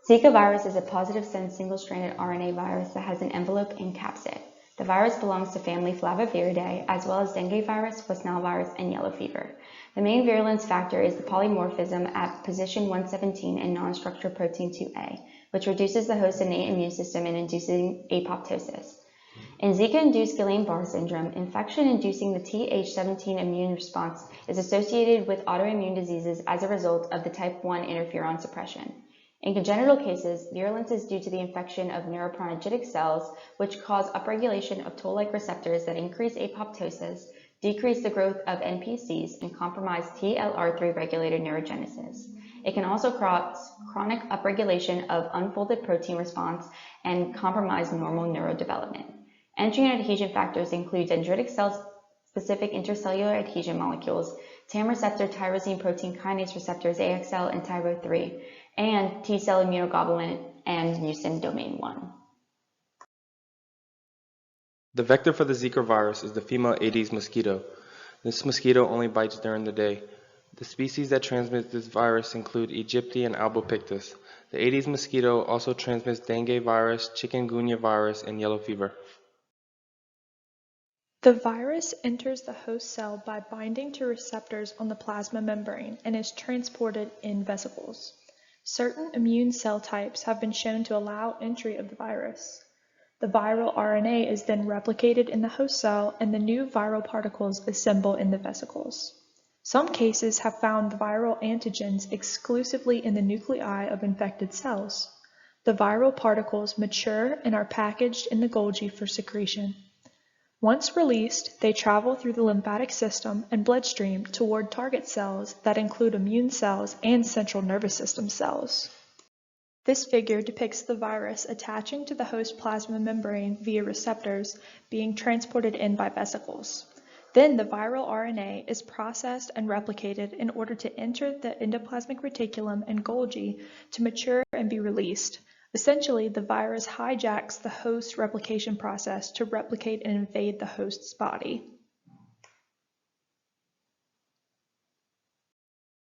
Zika virus is a positive-sense single-stranded RNA virus that has an envelope and capsid. The virus belongs to family Flaviviridae, as well as dengue virus, West Nile virus, and yellow fever. The main virulence factor is the polymorphism at position 117 in non-structured protein 2A, which reduces the host's innate immune system and inducing apoptosis. In Zika-induced Guillain-Barré syndrome, infection inducing the Th17 immune response is associated with autoimmune diseases as a result of the type 1 interferon suppression. In congenital cases, virulence is due to the infection of neuropronergitic cells, which cause upregulation of toll-like receptors that increase apoptosis, decrease the growth of NPCs, and compromise TLR3-regulated neurogenesis. It can also cause chronic upregulation of unfolded protein response and compromise normal neurodevelopment. Entry and adhesion factors include dendritic cell-specific intercellular adhesion molecules, TAM receptor tyrosine protein kinase receptors AXL and TYRO3, and T-cell immunoglobulin and mucin domain 1. The vector for the Zika virus is the female Aedes mosquito. This mosquito only bites during the day. The species that transmit this virus include Aegypti and Albopictus. The Aedes mosquito also transmits dengue virus, chikungunya virus, and yellow fever. The virus enters the host cell by binding to receptors on the plasma membrane and is transported in vesicles. Certain immune cell types have been shown to allow entry of the virus. The viral RNA is then replicated in the host cell and the new viral particles assemble in the vesicles. Some cases have found the viral antigens exclusively in the nuclei of infected cells. The viral particles mature and are packaged in the Golgi for secretion. Once released, they travel through the lymphatic system and bloodstream toward target cells that include immune cells and central nervous system cells. This figure depicts the virus attaching to the host plasma membrane via receptors being transported in by vesicles. Then the viral RNA is processed and replicated in order to enter the endoplasmic reticulum and Golgi to mature and be released. Essentially, the virus hijacks the host replication process to replicate and invade the host's body.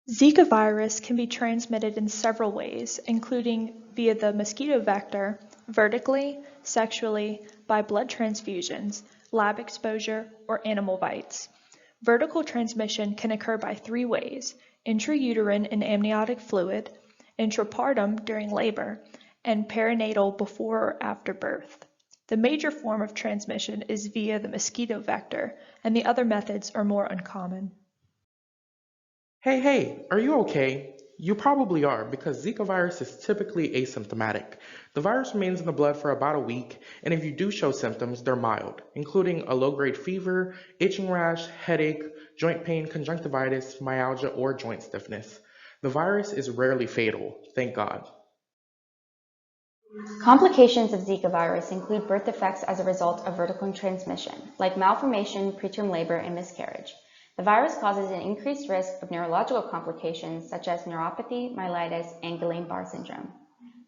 Zika virus can be transmitted in several ways, including via the mosquito vector, vertically, sexually, by blood transfusions, lab exposure, or animal bites. Vertical transmission can occur by 3 ways: intrauterine in amniotic fluid, intrapartum during labor, and perinatal before or after birth. The major form of transmission is via the mosquito vector, and the other methods are more uncommon. Hey, are you okay? You probably are, because Zika virus is typically asymptomatic. The virus remains in the blood for about a week, and if you do show symptoms, they're mild, including a low-grade fever, itching rash, headache, joint pain, conjunctivitis, myalgia, or joint stiffness. The virus is rarely fatal, thank God. Complications of Zika virus include birth defects as a result of vertical transmission, like malformation, preterm labor, and miscarriage. The virus causes an increased risk of neurological complications such as neuropathy, myelitis, and Guillain-Barré syndrome.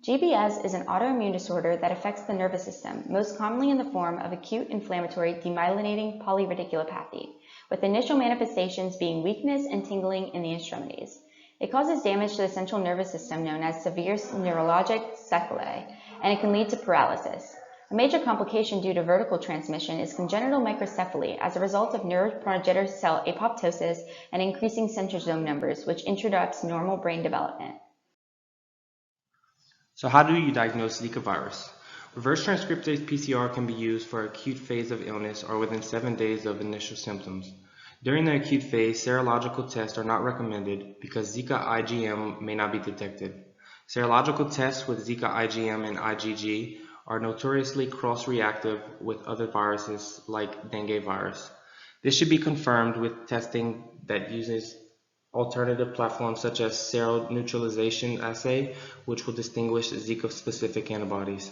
GBS is an autoimmune disorder that affects the nervous system, most commonly in the form of acute inflammatory demyelinating polyradiculopathy, with initial manifestations being weakness and tingling in the extremities. It causes damage to the central nervous system known as severe neurologic sequelae, and it can lead to paralysis. A major complication due to vertical transmission is congenital microcephaly as a result of neuroprogenitor cell apoptosis and increasing centrosome numbers, which interrupts normal brain development. So how do you diagnose Zika virus? Reverse transcriptase PCR can be used for acute phase of illness or within 7 days of initial symptoms. During the acute phase, serological tests are not recommended because Zika IgM may not be detected. Serological tests with Zika IgM and IgG are notoriously cross-reactive with other viruses like dengue virus. This should be confirmed with testing that uses alternative platforms such as seroneutralization assay, which will distinguish Zika-specific antibodies.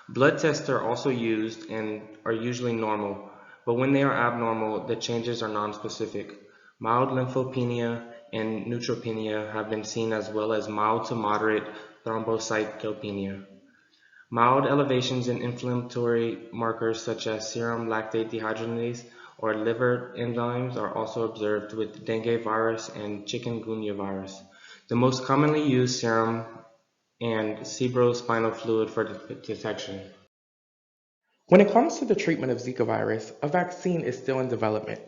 Blood tests are also used and are usually normal, but when they are abnormal, the changes are nonspecific. Mild lymphopenia and neutropenia have been seen, as well as mild to moderate thrombocytopenia. Mild elevations in inflammatory markers such as serum lactate dehydrogenase or liver enzymes are also observed with dengue virus and chikungunya virus. The most commonly used serum and cerebrospinal fluid for detection. When it comes to the treatment of Zika virus, a vaccine is still in development.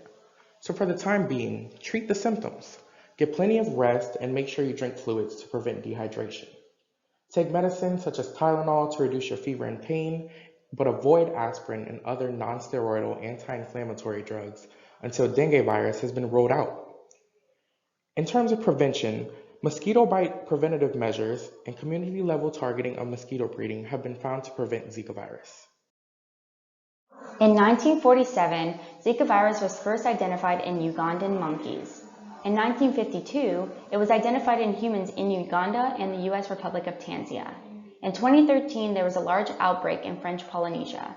So for the time being, treat the symptoms. Get plenty of rest and make sure you drink fluids to prevent dehydration. Take medicine such as Tylenol to reduce your fever and pain, but avoid aspirin and other non-steroidal anti-inflammatory drugs until dengue virus has been rolled out. In terms of prevention, mosquito bite preventative measures and community-level targeting of mosquito breeding have been found to prevent Zika virus. In 1947, Zika virus was first identified in Ugandan monkeys. In 1952, it was identified in humans in Uganda and the U.S. Republic of Tanzania. In 2013, there was a large outbreak in French Polynesia.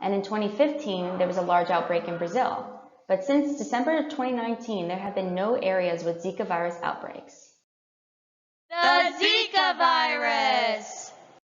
And in 2015, there was a large outbreak in Brazil. But since December of 2019, there have been no areas with Zika virus outbreaks. The Zika virus!